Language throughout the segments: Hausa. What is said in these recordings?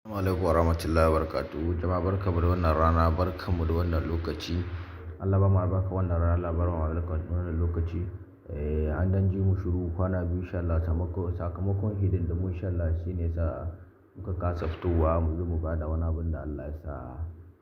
Assalamu alaikum warahmatullahi wabarakatuh. Jama'a barkamu da wannan rana, barkamu da wannan lokaci. Allah ba mu albarka wannan rana, Allah ba mu albarka wannan lokaci. An dan ji mu shiru kwana biyu insha Allah, sakamakon hidindimu insha Allah shine sa muka kasa fitowa mu zo mu bada wani abin da Allah ya sa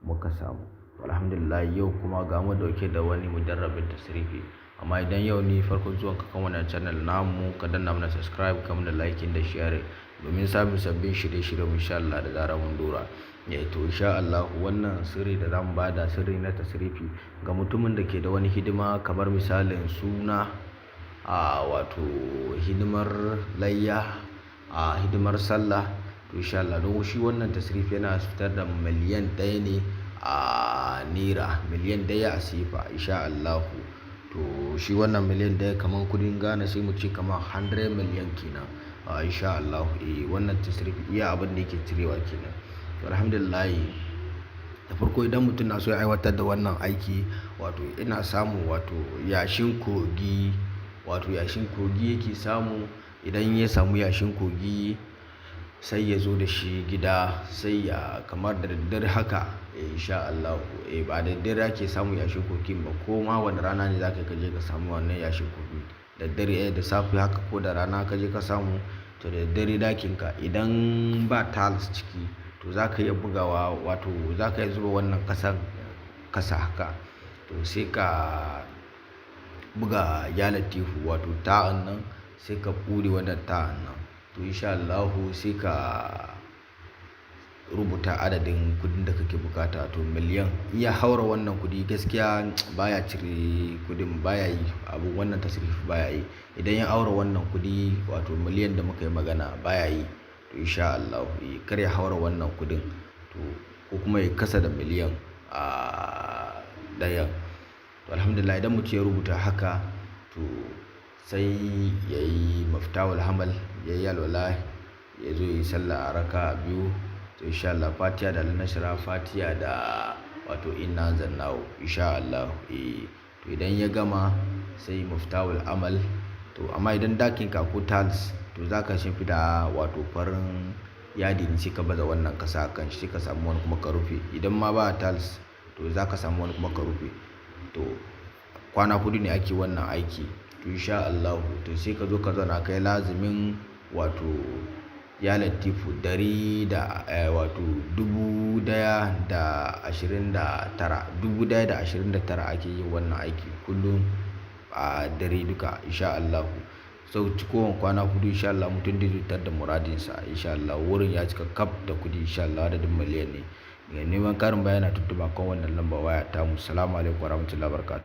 muka samu. Alhamdulillah yau kuma ga mu dauke da wani mujarrabin tasrifi. Amma idan yau ni farkon zuwan ka kan wannan channel namu, ka danna mana subscribe, ka mana liking da share domin samun sabbin shirye-shiryen insha Allah da zarar mun dora. To insha Allah wannan sirri da zamu bada sirri na tasrifi ga mutumin da ke da wani hidima kamar misalin suna, wato hidimar layya, hidimar sallah. To insha Allah don shi wannan tasrifi yana fitar da miliyan 1 ne a naira, miliyan 1 a sifa insha Allah. To shi wannan miliyan 1 kaman kudin Ghana sai mu ce kaman 100 million kenan insha Allah. Wannan tasrifi iya abin da yake cirewa kenan. To alhamdulillah da farko idan mutum na so ya aiwatar da wannan aiki, wato ina samu wato yashin kogi, yake samu. Idan ya samu yashin kogi sai ya zo da shi gida, sai ya kamar da daddare haka insha Allah. Ba da daddare ake samu yashin kogin ba, ko ma wani rana ne zaka je ka samu wannan yashin kogi da dare, da safe haka ko da rana ka je ka samu. To da daddare dakinka idan ba tiles ciki, to zaka iya bugawa, wato zaka iya zuba wannan kasa haka. To sai ka buga ya latifu, wato ta'an nan sai ka bude wannan ta'an nan. To insha Allah sai ka rubuta adadin kudin da kake bukata. To miliyan iya haura wannan kudi gaskiya baya cire kudin, baya yi abu, wannan tasrifi baya yi. Idan ya haura wannan kudi, wato miliyan da muka yi magana, baya yi. To insha Allah kar ya haura wannan kudin, to ko kuma ya kasa da miliyan ɗaya. To alhamdulillah idan mutum ya rubuta haka, to sai yayi maftahul hamal, yayi alwala, ya zo yi sallah a raka'a 2. To insha Allah Fatiha da Al-Nasra, Fatiha da wato Inna Anzalnahu insha Allah. To idan ya gama sai maftahul amal. To amma idan dakin ka ko tiles, to zaka shimfida wato farin yadi ne, sai ka baza wannan kasa kan shi, sai ka samu wani kuma ka rufe. Idan ma ba tiles, to zaka samu wani kuma ka rufe. To kwana 4 ne ake wannan aiki. To insha Allah to sai ka zo ka zauna kai lazimin wato ya latifu 100 da wato 1029 ake yin wannan aiki kullum a dare duka insha Allah. Sau kowane kwana 4 insha Allah mutum zai zutar da muradinsa insha Allah. Wurin ya cika kaf da kudi insha Allah, adadin miliyan ne. Neman karin bayani tuntuba kan wannan lambar waya ta mu. Assalamu alaikum warahmatullahi wabarakatuh.